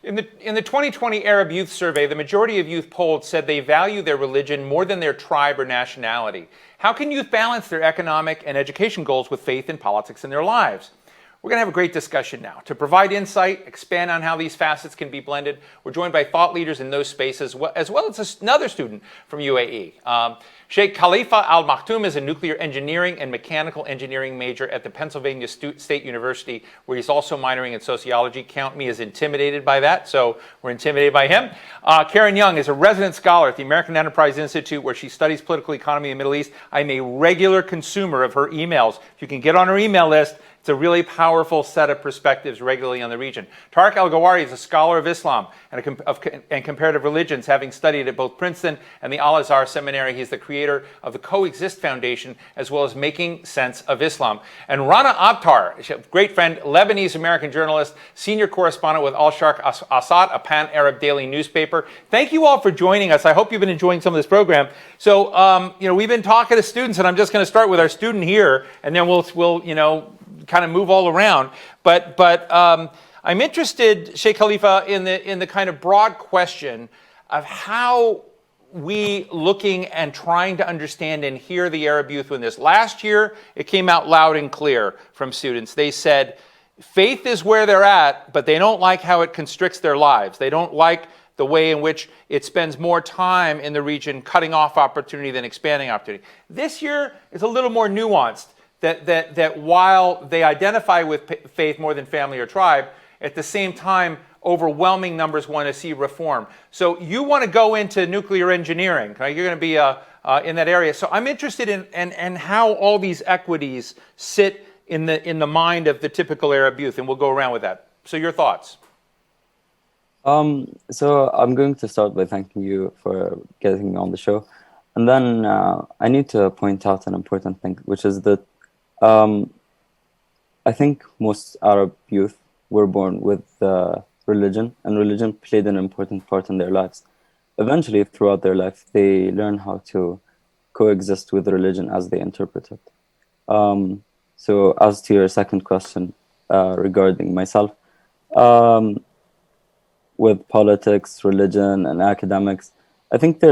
In the 2020 Arab Youth Survey, the majority of youth polled said they value their religion more than their tribe or nationality. How can youth balance their economic and education goals with faith and politics in their lives? We're going to have a great discussion now. To provide insight, expand on how these facets can be blended, we're joined by thought leaders in those spaces, as well as another student from UAE. Sheikh Khalifa Al Maktoum is a nuclear engineering and mechanical engineering major at the Pennsylvania State University, where he's also minoring in sociology. Count me as intimidated by that, so we're intimidated by him. Karen Young is a resident scholar at the American Enterprise Institute, where she studies political economy in the Middle East. I'm a regular consumer of her emails. If you can get on her email list, it's a really powerful set of perspectives regularly on the region. Tariq Al-Gawari is a scholar of Islam and comparative religions, having studied at both Princeton and the Al-Azhar Seminary. He's the creator of the Coexist Foundation, as well as Making Sense of Islam. And Rana Abtar, great friend, Lebanese-American journalist, senior correspondent with Al-Sharq Assad, a pan-Arab daily newspaper. Thank you all for joining us. I hope you've been enjoying some of this program. So, we've been talking to students, and I'm just going to start with our student here, and then we'll kind of move all around, but I'm interested, Sheikh Khalifa, in the kind of broad question of how we looking and trying to understand and hear the Arab youth in this. Last year, it came out loud and clear from students. They said faith is where they're at, but they don't like how it constricts their lives. They don't like the way in which it spends more time in the region cutting off opportunity than expanding opportunity. This year is a little more nuanced. That while they identify with faith more than family or tribe, at the same time, overwhelming numbers want to see reform. So you want to go into nuclear engineering. Right? You're going to be in that area. So I'm interested in how all these equities sit in the mind of the typical Arab youth, and we'll go around with that. So your thoughts? So I'm going to start by thanking you for getting me on the show. And then I need to point out an important thing, which is that I think most Arab youth were born with religion, and religion played an important part in their lives. Eventually, throughout their life, they learn how to coexist with religion as they interpret it. So as to your second question regarding myself, with politics, religion, and academics, I think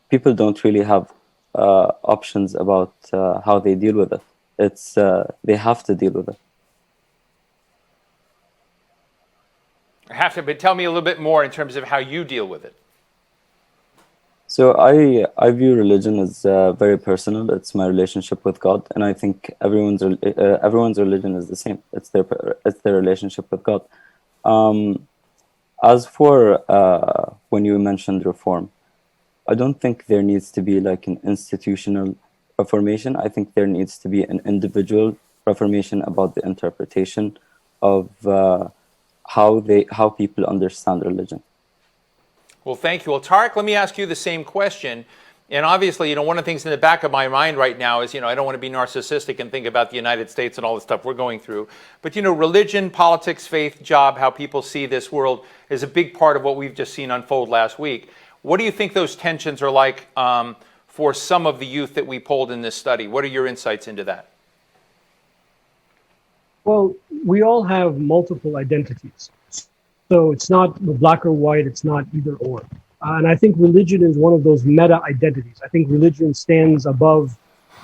people don't really have options about how they deal with it. It's they have to deal with it. Have to, but tell me a little bit more in terms of how you deal with it. So I view religion as very personal. It's my relationship with God, and I think everyone's religion is the same. It's their relationship with God. As for when you mentioned reform, I don't think there needs to be like an institutional reformation. I think there needs to be an individual reformation about the interpretation of how people understand religion. Well, thank you. Well, Tariq, let me ask you the same question. And obviously, one of the things in the back of my mind right now is, I don't want to be narcissistic and think about the United States and all the stuff we're going through. But, religion, politics, faith, job, how people see this world is a big part of what we've just seen unfold last week. What do you think those tensions are like for some of the youth that we polled in this study? What are your insights into that? Well, we all have multiple identities. So it's not black or white, it's not either or. And I think religion is one of those meta identities. I think religion stands above,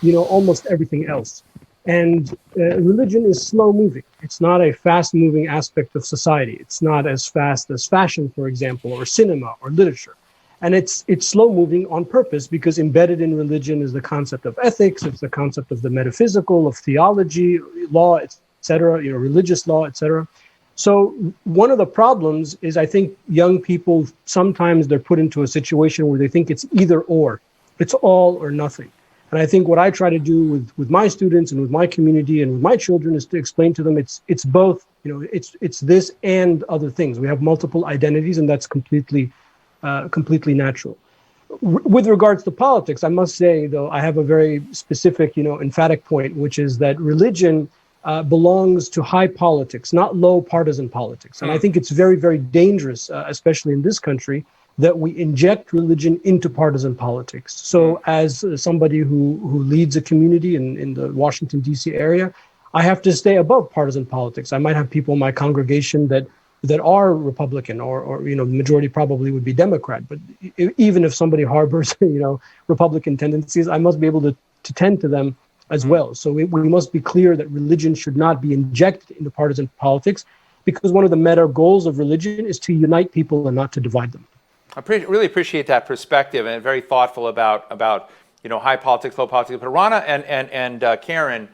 almost everything else. And religion is slow moving. It's not a fast moving aspect of society. It's not as fast as fashion, for example, or cinema or literature. And it's slow moving on purpose, because embedded in religion is the concept of ethics, it's the concept of the metaphysical, of theology, law, etc., religious law, etc. So one of the problems is, I think young people, sometimes they're put into a situation where they think it's either or, it's all or nothing. And I think what I try to do with my students and with my community and with my children is to explain to them it's both, it's this and other things. We have multiple identities, and that's completely natural. With regards to politics, I must say, though, I have a very specific, emphatic point, which is that religion belongs to high politics, not low partisan politics. And I think it's very, very dangerous, especially in this country, that we inject religion into partisan politics. So as somebody who leads a community in the Washington, D.C. area, I have to stay above partisan politics. I might have people in my congregation that that are Republican, or the majority probably would be Democrat. But even if somebody harbors Republican tendencies, I must be able to tend to them as well. So we must be clear that religion should not be injected into partisan politics, because one of the meta goals of religion is to unite people and not to divide them. I really appreciate that perspective, and very thoughtful about high politics, low politics. But Rana and Karen,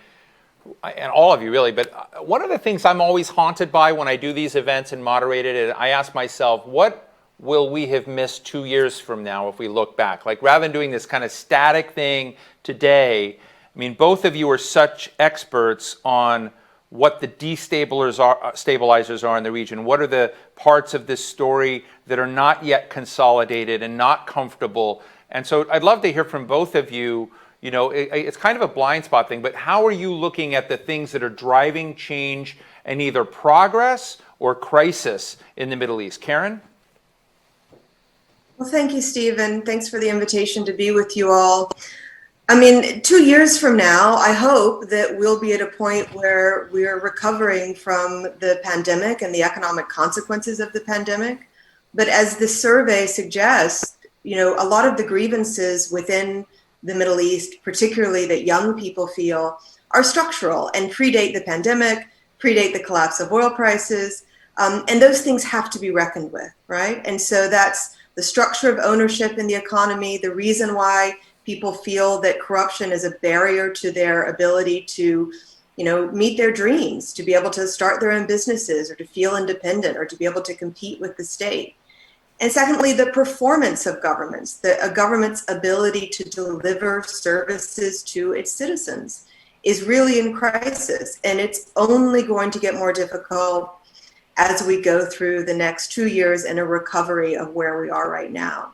and all of you really, but one of the things I'm always haunted by when I do these events and moderate it, I ask myself, what will we have missed 2 years from now if we look back? Like, rather than doing this kind of static thing today, I mean, both of you are such experts on what the stabilizers are in the region. What are the parts of this story that are not yet consolidated and not comfortable? And so I'd love to hear from both of you. It's kind of a blind spot thing, but how are you looking at the things that are driving change and either progress or crisis in the Middle East? Karen? Well, thank you, Steve, and thanks for the invitation to be with you all. I mean, 2 years from now, I hope that we'll be at a point where we're recovering from the pandemic and the economic consequences of the pandemic. But as the survey suggests, a lot of the grievances within the Middle East, particularly that young people feel, are structural and predate the pandemic, predate the collapse of oil prices, and those things have to be reckoned with, right? And so that's the structure of ownership in the economy, the reason why people feel that corruption is a barrier to their ability to, meet their dreams, to be able to start their own businesses or to feel independent or to be able to compete with the state. And secondly, the performance of governments, a government's ability to deliver services to its citizens is really in crisis. And it's only going to get more difficult as we go through the next 2 years in a recovery of where we are right now.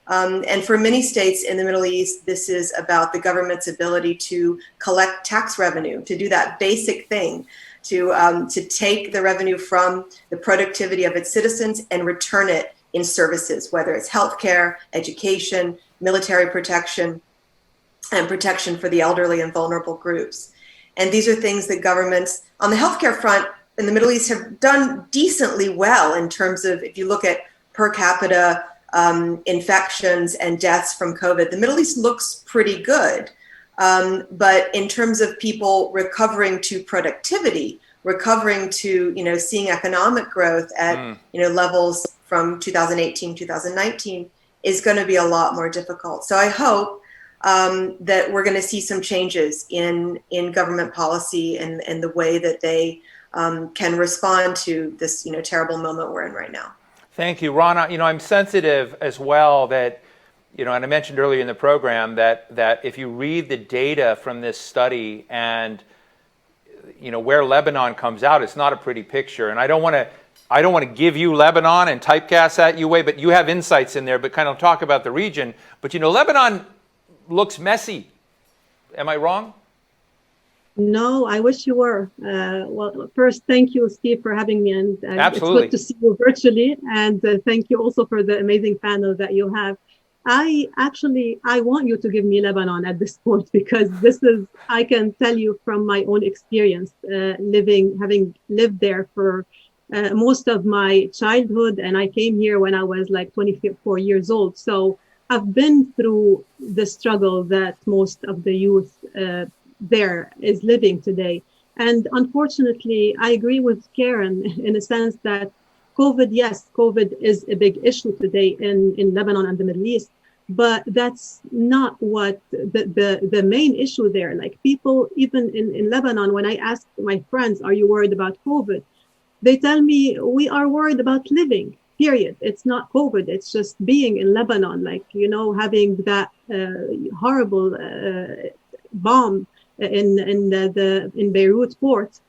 And for many states in the Middle East, this is about the government's ability to collect tax revenue, to do that basic thing, to take the revenue from the productivity of its citizens and return it in services, whether it's healthcare, education, military protection, and protection for the elderly and vulnerable groups. And these are things that governments on the healthcare front in the Middle East have done decently well in terms of, if you look at per capita infections and deaths from COVID, the Middle East looks pretty good. But in terms of people recovering to productivity, recovering to, seeing economic growth at, levels from 2018, 2019 is going to be a lot more difficult. So I hope that we're going to see some changes in government policy and the way that they can respond to this, terrible moment we're in right now. Thank you, Rana. I'm sensitive as well that, and I mentioned earlier in the program that if you read the data from this study and, where Lebanon comes out, it's not a pretty picture. And I don't want to give you Lebanon and typecast that you way, but you have insights in there, but kind of talk about the region. But, Lebanon looks messy. Am I wrong? No, I wish you were. Well, first, thank you, Steve, for having me. And Absolutely. It's good to see you virtually. And thank you also for the amazing panel that you have. I want you to give me Lebanon at this point, because I can tell you from my own experience, having lived there for most of my childhood. And I came here when I was like 24 years old. So I've been through the struggle that most of the youth there is living today. And unfortunately, I agree with Karen in the sense that COVID is a big issue today in Lebanon and the Middle East, but that's not what the main issue there. Like, people, even in Lebanon, when I ask my friends, are you worried about COVID? They tell me, we are worried about living, period. It's not COVID. It's just being in Lebanon, like, having that horrible bomb in Beirut port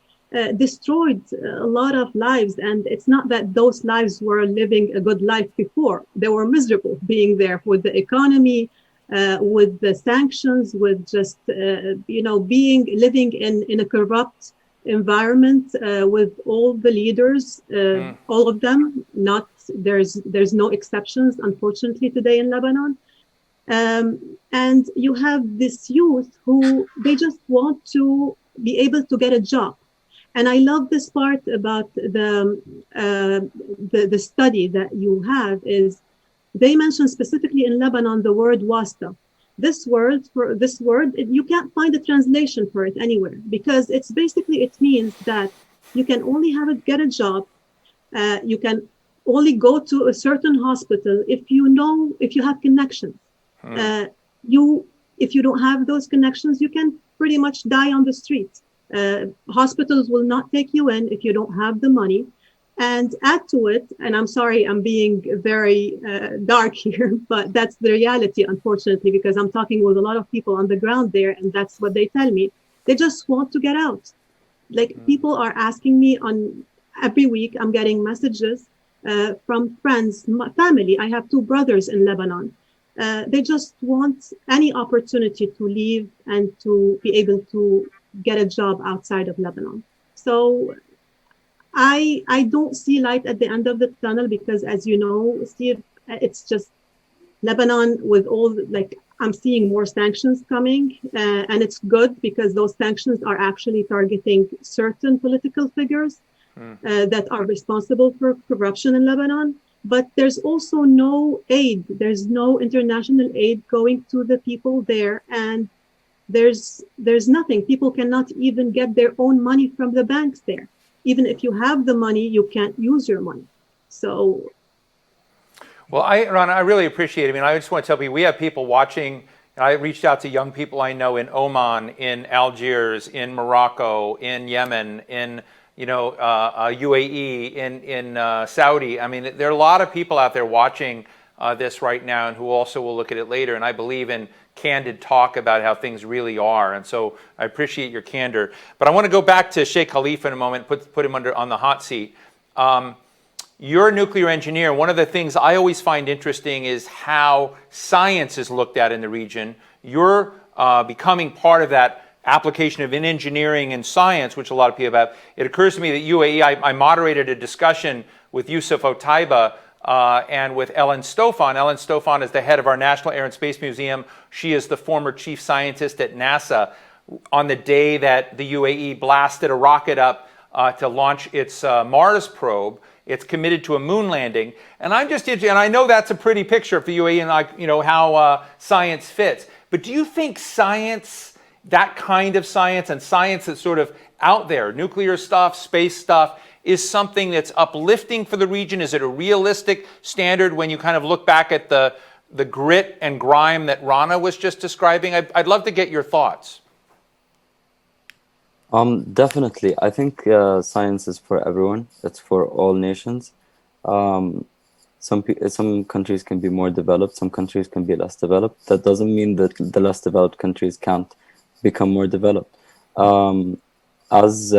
destroyed a lot of lives. And it's not that those lives were living a good life before. They were miserable being there with the economy, with the sanctions, with just living in a corrupt environment, with all the leaders, all of them. Not there's no exceptions, unfortunately, today in Lebanon. And you have this youth who they just want to be able to get a job. And I love this part about the study that you have is they mention specifically in Lebanon the word wasta. This word, you can't find a translation for it anywhere because it's basically, it means that you can only get a job. You can only go to a certain hospital if you have connections. If you don't have those connections, you can pretty much die on the street. Hospitals will not take you in if you don't have the money. And add to it, and I'm sorry, I'm being very dark here, but that's the reality, unfortunately, because I'm talking with a lot of people on the ground there, and that's what they tell me. They just want to get out. Like people are asking me on every week, I'm getting messages from friends, family. I have 2 brothers in Lebanon. They just want any opportunity to leave and to be able to get a job outside of Lebanon. So I don't see light at the end of the tunnel because, as you know, Steve, it's just Lebanon with all, like, I'm seeing more sanctions coming, and it's good because those sanctions are actually targeting certain political figures that are responsible for corruption in Lebanon. But there's also no aid. There's no international aid going to the people there, and there's nothing. People cannot even get their own money from the banks there. Even if you have the money, you can't use your money. So, well, Ron, I really appreciate it. I mean, I just want to tell people we have people watching. I reached out to young people I know in Oman, in Algiers, in Morocco, in Yemen, in UAE, in Saudi. I mean, there are a lot of people out there watching this right now, and who also will look at it later. And I believe in candid talk about how things really are, and so I appreciate your candor. But I want to go back to Sheikh Khalifa in a moment, put him on the hot seat. You're a nuclear engineer. One of the things I always find interesting is how science is looked at in the region. You're becoming part of that application of engineering and science, which a lot of people have. It occurs to me that UAE, I moderated a discussion with Yusuf Otaiba and with Ellen Stofan. Ellen Stofan is the head of our National Air and Space Museum. She is the former chief scientist at NASA. On the day that the UAE blasted a rocket up to launch its Mars probe, it's committed to a moon landing. And I'm just interested, and I know that's a pretty picture of the UAE and how science fits. But do you think science, that kind of science and science that's sort of out there, nuclear stuff, space stuff, is something that's uplifting for the region? Is it a realistic standard when you kind of look back at the grit and grime that Rana was just describing? I'd love to get your thoughts. Definitely. I think science is for everyone. It's for all nations. Some countries can be more developed. Some countries can be less developed. That doesn't mean that the less developed countries can't become more developed. As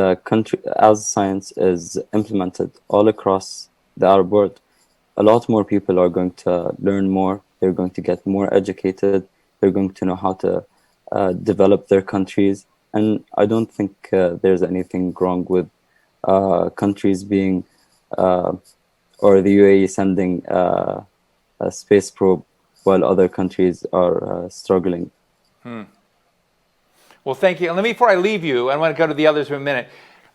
science is implemented all across the Arab world, a lot more people are going to learn more. They're going to get more educated. They're going to know how to develop their countries. And I don't think there's anything wrong with countries being, or the UAE sending a space probe while other countries are struggling. Well, thank you. And before I leave you, I want to go to the others for a minute.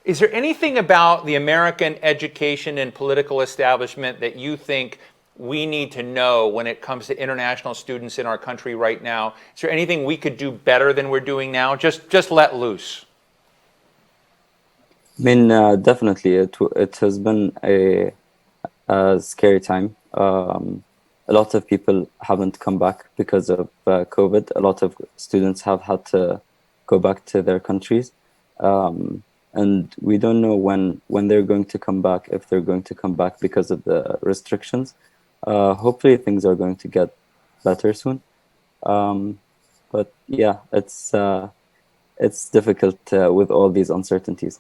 Is there anything about the American education and political establishment that you think we need to know when it comes to international students in our country right now? Is there anything we could do better than we're doing now? Just let loose. I mean, definitely, it has been a scary time. A lot of people haven't come back because of COVID. A lot of students have had to go back to their countries. And we don't know when they're going to come back, if they're going to come back because of the restrictions. Hopefully things are going to get better soon. But yeah, it's difficult with all these uncertainties.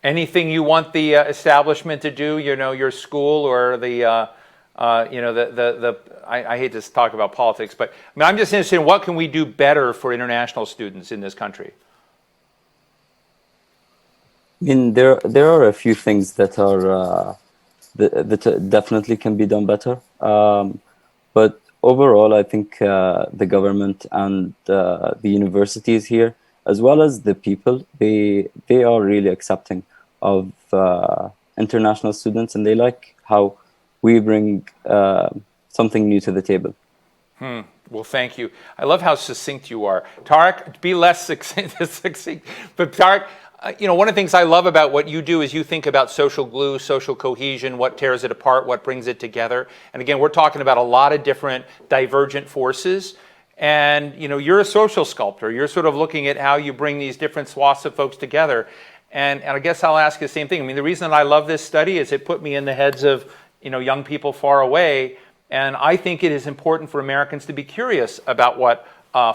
Anything you want the establishment to do, your school or I hate to talk about politics, but I mean, I'm just interested in what can we do better for international students in this country? I mean, there are a few things that are that definitely can be done better. But overall, I think the government and the universities here, as well as the people, they are really accepting of international students, and they like how we bring something new to the table. Well, thank you. I love how succinct you are. Tariq, be less succinct. But Tariq, one of the things I love about what you do is you think about social glue, social cohesion, what tears it apart, what brings it together. And again, we're talking about a lot of different divergent forces. And, you're a social sculptor. You're sort of looking at how you bring these different swaths of folks together. And I guess I'll ask you the same thing. I mean, the reason that I love this study is it put me in the heads of, young people far away. And I think it is important for Americans to be curious about what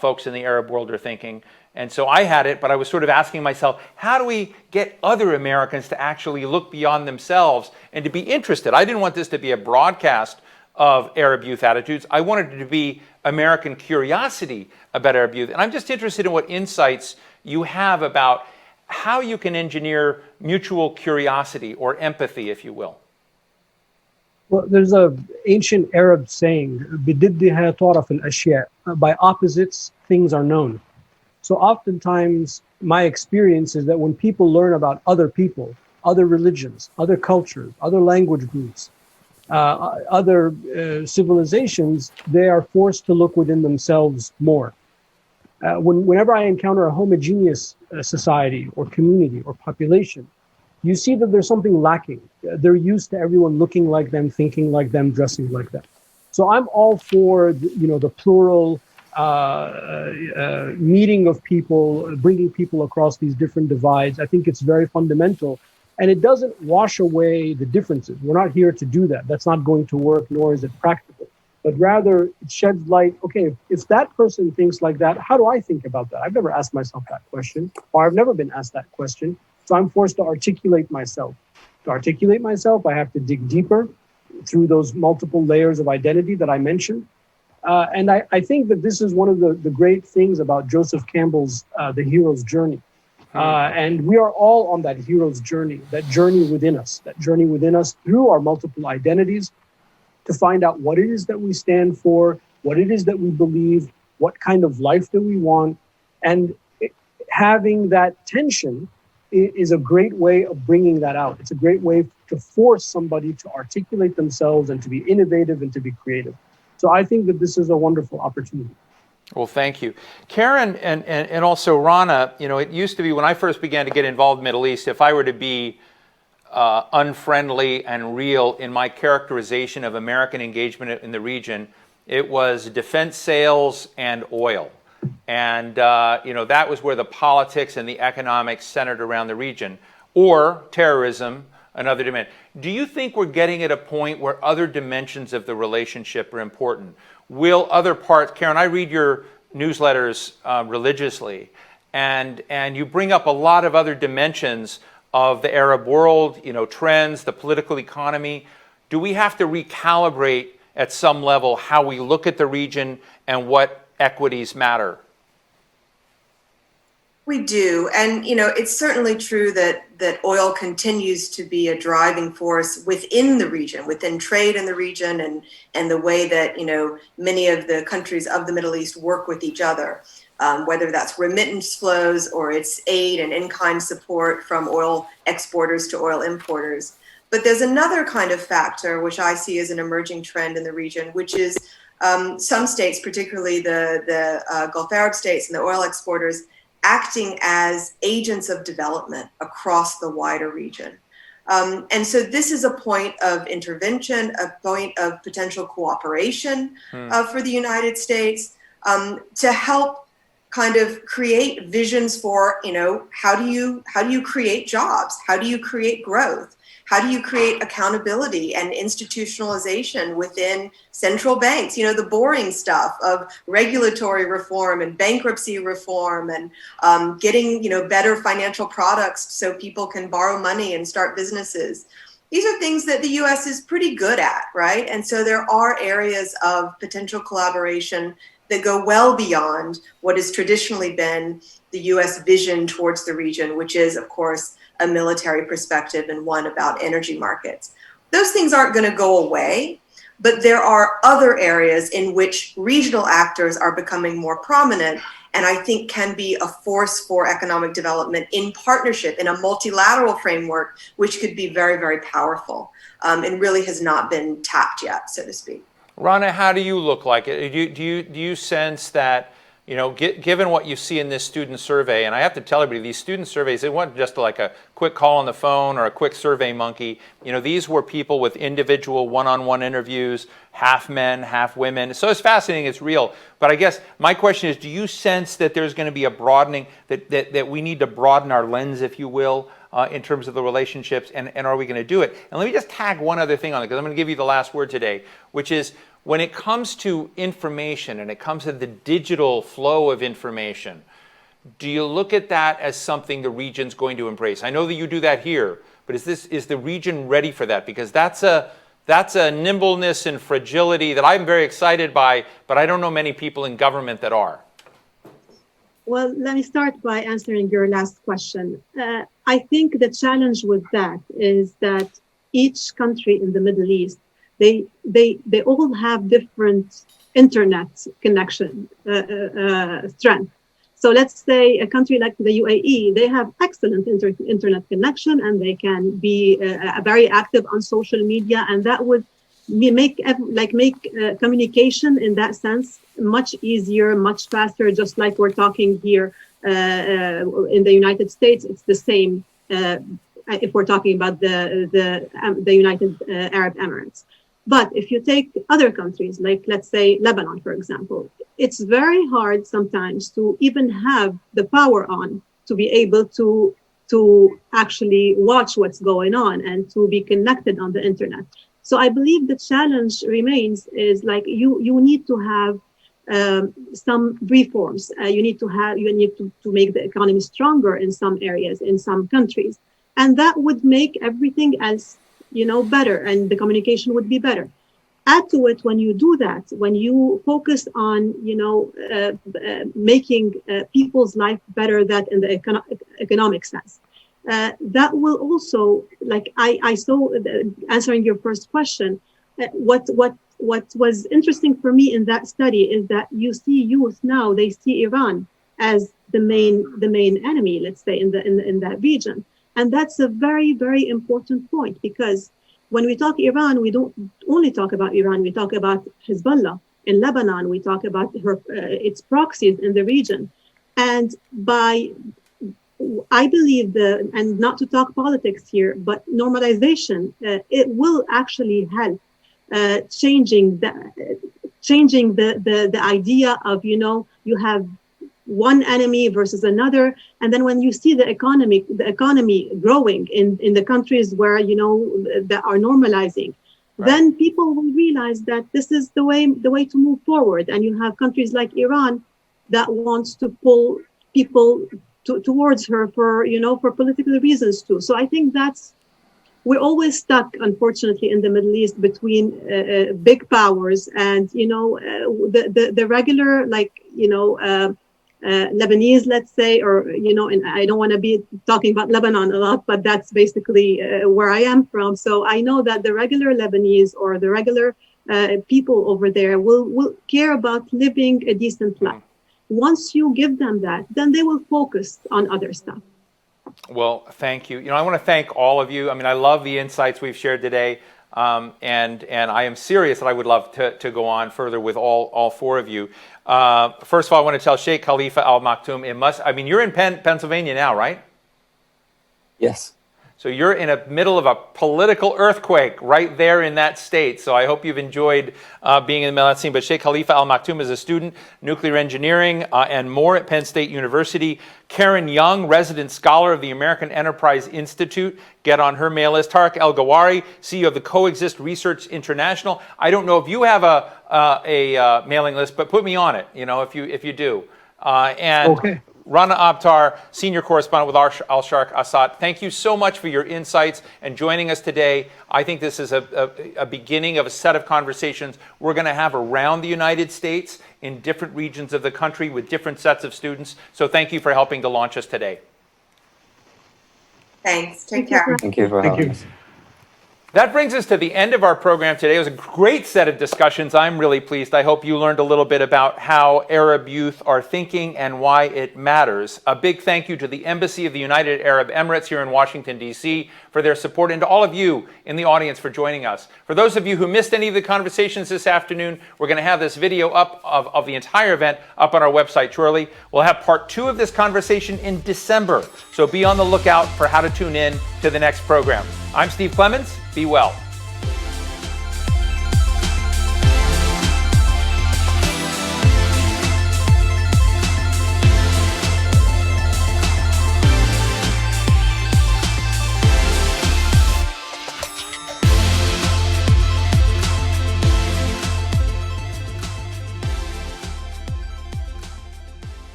folks in the Arab world are thinking. And so I had it, but I was sort of asking myself, how do we get other Americans to actually look beyond themselves and to be interested? I didn't want this to be a broadcast of Arab youth attitudes. I wanted it to be American curiosity about Arab youth. And I'm just interested in what insights you have about how you can engineer mutual curiosity or empathy, if you will. Well, there's an ancient Arab saying, "Bididdiha taraf al-ashya." By opposites, things are known. So oftentimes, my experience is that when people learn about other people, other religions, other cultures, other language groups, other civilizations, they are forced to look within themselves more. Whenever I encounter a homogeneous society or community or population, you see that there's something lacking. They're used to everyone looking like them, thinking like them, dressing like them. So I'm all for the plural meeting of people, bringing people across these different divides. I think it's very fundamental, and it doesn't wash away the differences. We're not here to do that. That's not going to work, nor is it practical. But rather, it sheds light. Okay, if that person thinks like that, how do I think about that? I've never asked myself that question, or I've never been asked that question. So I'm forced to articulate myself. To articulate myself, I have to dig deeper through those multiple layers of identity that I mentioned. And I think that this is one of the great things about Joseph Campbell's The Hero's Journey. And we are all on that hero's journey, that journey within us through our multiple identities to find out what it is that we stand for, what it is that we believe, what kind of life that we want. And having that tension is a great way of bringing that out. It's a great way to force somebody to articulate themselves and to be innovative and to be creative. So I think that this is a wonderful opportunity. Well, thank you. Karen and also Rana, it used to be when I first began to get involved in the Middle East, if I were to be unfriendly and real in my characterization of American engagement in the region, it was defense sales and oil. And, that was where the politics and the economics centered around the region, or terrorism, another dimension. Do you think we're getting at a point where other dimensions of the relationship are important? Will other parts, Karen, I read your newsletters religiously, and you bring up a lot of other dimensions of the Arab world, trends, the political economy. Do we have to recalibrate at some level how we look at the region and what equities matter? We do. And, it's certainly true that oil continues to be a driving force within the region, within trade in the region and the way that, many of the countries of the Middle East work with each other, whether that's remittance flows or it's aid and in-kind support from oil exporters to oil importers. But there's another kind of factor, which I see as an emerging trend in the region, which is some states, particularly the Gulf Arab states and the oil exporters, acting as agents of development across the wider region. And so this is a point of intervention, a point of potential cooperation for the United States to help kind of create visions for, how do you create jobs? How do you create growth? How do you create accountability and institutionalization within central banks? The boring stuff of regulatory reform and bankruptcy reform and getting, better financial products so people can borrow money and start businesses. These are things that the U.S. is pretty good at, right? And so there are areas of potential collaboration that go well beyond what has traditionally been the U.S. vision towards the region, which is, of course, a military perspective and one about energy markets. Those things aren't going to go away, but there are other areas in which regional actors are becoming more prominent. and I think can be a force for economic development in partnership, in a multilateral framework, which could be very, very powerful, and really has not been tapped yet, so to speak. Rana, how do you look like it? Do you sense that, you know, given what you see in this student survey, and I have to tell everybody, these student surveys, they weren't just like a quick call on the phone or a quick survey monkey. You know, these were people with individual one-on-one interviews, half men, half women. So it's fascinating, it's real. But I guess my question is, do you sense that there's going to be a broadening, that we need to broaden our lens, if you will, in terms of the relationships, and are we going to do it? And let me just tag one other thing on it, because I'm going to give you the last word today, which is, when it comes to information and it comes to the digital flow of information, do you look at that as something the region's going to embrace? I know that you do that here, but is the region ready for that? Because that's a nimbleness and fragility that I'm very excited by, but I don't know many people in government that are. Well, let me start by answering your last question. I think the challenge with that is that each country in the Middle East, they all have different internet connection strength. So let's say a country like the UAE, they have excellent internet connection, and they can be very active on social media, and that would make communication in that sense much easier, much faster. Just like we're talking here in the United States, it's the same. If we're talking about the United Arab Emirates. But if you take other countries, like let's say Lebanon, for example, it's very hard sometimes to even have the power on to be able to actually watch what's going on and to be connected on the internet. So I believe the challenge remains is like you need to have some reforms. You need to make the economy stronger in some areas, in some countries, and that would make everything else, you know, better, and the communication would be better. Add to it, when you do that, when you focus on, you know, making people's life better, that in the economic sense, that will also, like I saw, answering your first question, what was interesting for me in that study is that you see youth now, they see Iran as the main enemy, let's say, in that region. And that's a very, very important point, because when we talk Iran, we don't only talk about Iran, we talk about Hezbollah in Lebanon, we talk about its proxies in the region. And I believe and not to talk politics here, but normalization, it will actually help changing the idea of, you know, you have one enemy versus another, and then when you see the economy growing in the countries where, you know, that are normalizing, right, then people will realize that this is the way to move forward. And you have countries like Iran that wants to pull people towards her for, you know, for political reasons too. So I think we're always stuck, unfortunately, in the Middle East between big powers and, you know, the regular, like, you know, Lebanese, let's say, or, you know, and I don't want to be talking about Lebanon a lot, but that's basically where I am from. So I know that the regular Lebanese or the regular people over there will care about living a decent life. Once you give them that, then they will focus on other stuff. Well, thank you. You know, I want to thank all of you. I mean, I love the insights we've shared today. And I am serious that I would love to go on further with all four of you. First of all, I want to tell Sheikh Khalifa Al Maktoum, you're in Pennsylvania now, right? Yes. So you're in the middle of a political earthquake right there in that state. So I hope you've enjoyed being in the middle of that scene. But Sheikh Khalifa Al Maktoum is a student, nuclear engineering and more at Penn State University. Karen Young, resident scholar of the American Enterprise Institute. Get on her mail list. Tarek El Gawari, CEO of the Coexist Research International. I don't know if you have a mailing list, but put me on it, you know, if you do. Okay. Rana Abtar, senior correspondent with Al Sharq Assad. Thank you so much for your insights and joining us today. I think this is a beginning of a set of conversations we're going to have around the United States in different regions of the country with different sets of students. So thank you for helping to launch us today. Thanks. Take care. Thank you for having us. That brings us to the end of our program today. It was a great set of discussions. I'm really pleased. I hope you learned a little bit about how Arab youth are thinking and why it matters. A big thank you to the Embassy of the United Arab Emirates here in Washington, D.C. for their support, and to all of you in the audience for joining us. For those of you who missed any of the conversations this afternoon, we're going to have this video up of the entire event up on our website shortly. We'll have part 2 of this conversation in December, so be on the lookout for how to tune in to the next program. I'm Steve Clements. Be well.